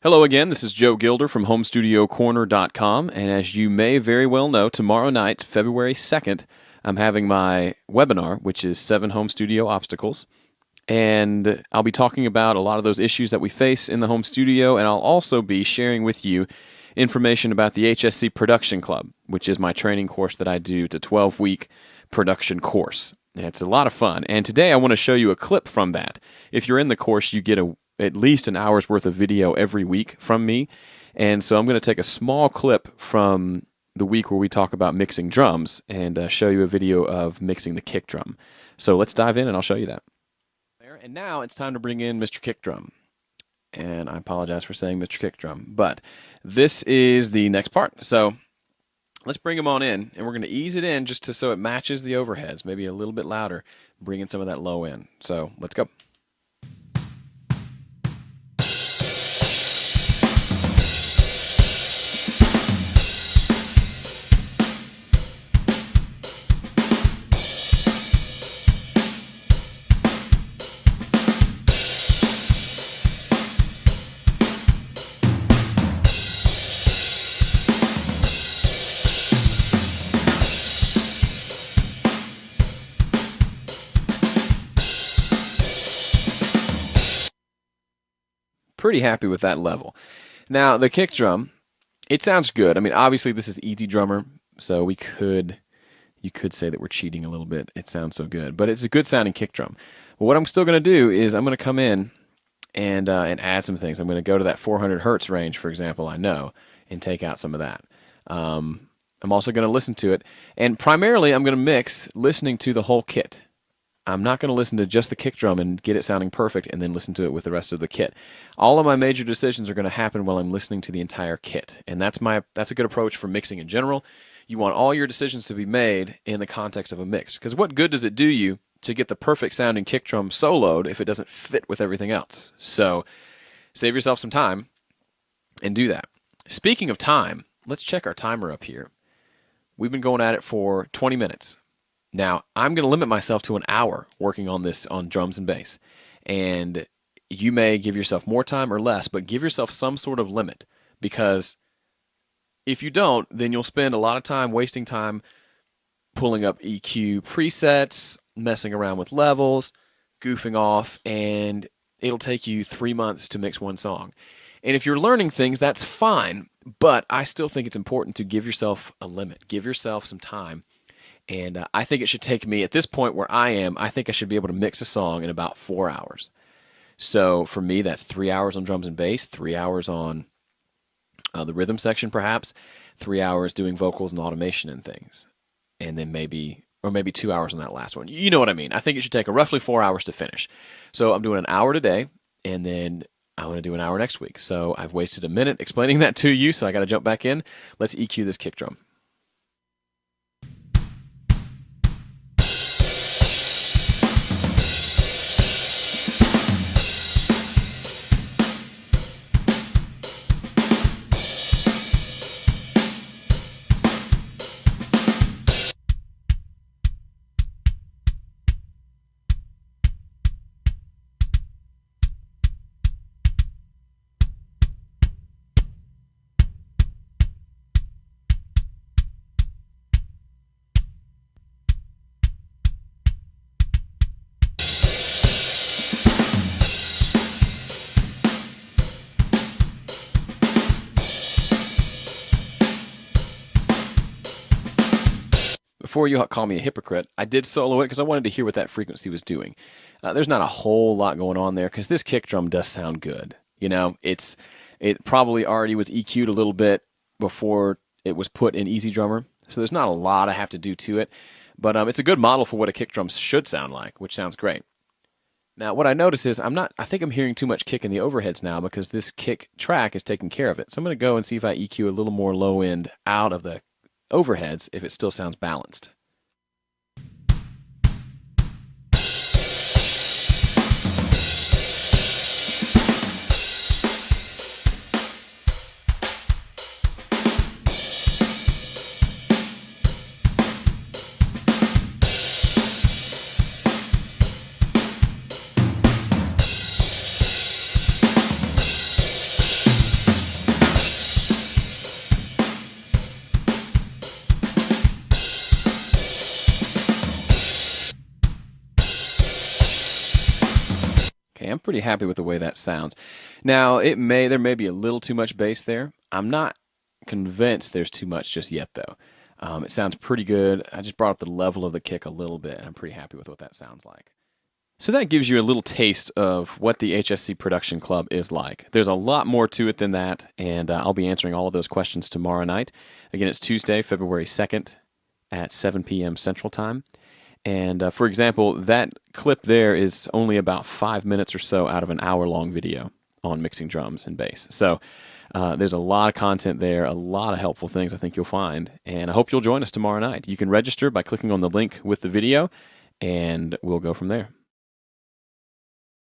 Hello again, this is Joe Gilder from HomeStudioCorner.com, and as you may very well know, tomorrow night, February 2nd, I'm having my webinar, which is 7 Home Studio Obstacles, and I'll be talking about a lot of those issues that we face in the home studio, and I'll also be sharing with you information about the HSC Production Club, which is my training course that I do. It's a 12-week production course. And it's a lot of fun, and today I want to show you a clip from that. If you're in the course, you get at least an hour's worth of video every week from me. And so I'm going to take a small clip from the week where we talk about mixing drums and show you a video of mixing the kick drum. So let's dive in and I'll show you that. And now it's time to bring in Mr. Kick Drum. And I apologize for saying Mr. Kick Drum, but this is the next part. So let's bring him on in, and we're going to ease it in just so it matches the overheads, maybe a little bit louder, bring in some of that low end. So let's go. Pretty happy with that level. Now, the kick drum, it sounds good. I mean, obviously this is Easy Drummer, so you could say that we're cheating a little bit. It sounds so good, but it's a good sounding kick drum. But what I'm still going to do is I'm going to come in and add some things. I'm going to go to that 400 hertz range, for example, I know, and take out some of that. I'm also going to listen to it, and primarily I'm going to mix listening to the whole kit. I'm not going to listen to just the kick drum and get it sounding perfect and then listen to it with the rest of the kit. All of my major decisions are going to happen while I'm listening to the entire kit, and that's a good approach for mixing in general. You want all your decisions to be made in the context of a mix, because what good does it do you to get the perfect sounding kick drum soloed if it doesn't fit with everything else? So save yourself some time and do that. Speaking of time, let's check our timer up here. We've been going at it for 20 minutes. Now, I'm going to limit myself to an hour working on this on drums and bass. And you may give yourself more time or less, but give yourself some sort of limit, because if you don't, then you'll spend a lot of time wasting time pulling up EQ presets, messing around with levels, goofing off, and it'll take you 3 months to mix one song. And if you're learning things, that's fine, but I still think it's important to give yourself a limit. Give yourself some time. And I think it should take me, at this point where I am, I think I should be able to mix a song in about 4 hours. So for me, that's 3 hours on drums and bass, 3 hours on the rhythm section perhaps, 3 hours doing vocals and automation and things. And then maybe 2 hours on that last one. You know what I mean. I think it should take roughly 4 hours to finish. So I'm doing an hour today, and then I'm going to do an hour next week. So I've wasted a minute explaining that to you, so I got to jump back in. Let's EQ this kick drum. Before you call me a hypocrite, I did solo it because I wanted to hear what that frequency was doing. There's not a whole lot going on there because this kick drum does sound good. You know, it probably already was EQ'd a little bit before it was put in Easy Drummer, so there's not a lot I have to do to it. But it's a good model for what a kick drum should sound like, which sounds great. Now, what I notice is I think I'm hearing too much kick in the overheads now because this kick track is taking care of it. So I'm going to go and see if I EQ a little more low end out of the overheads if it still sounds balanced. I'm pretty happy with the way that sounds. Now, there may be a little too much bass there. I'm not convinced there's too much just yet, though. It sounds pretty good. I just brought up the level of the kick a little bit, and I'm pretty happy with what that sounds like. So that gives you a little taste of what the HSC Production Club is like. There's a lot more to it than that, and I'll be answering all of those questions tomorrow night. Again, it's Tuesday, February 2nd at 7 p.m. Central Time. And for example, that clip there is only about 5 minutes or so out of an hour-long video on mixing drums and bass. So there's a lot of content there, a lot of helpful things I think you'll find, and I hope you'll join us tomorrow night. You can register by clicking on the link with the video, and we'll go from there.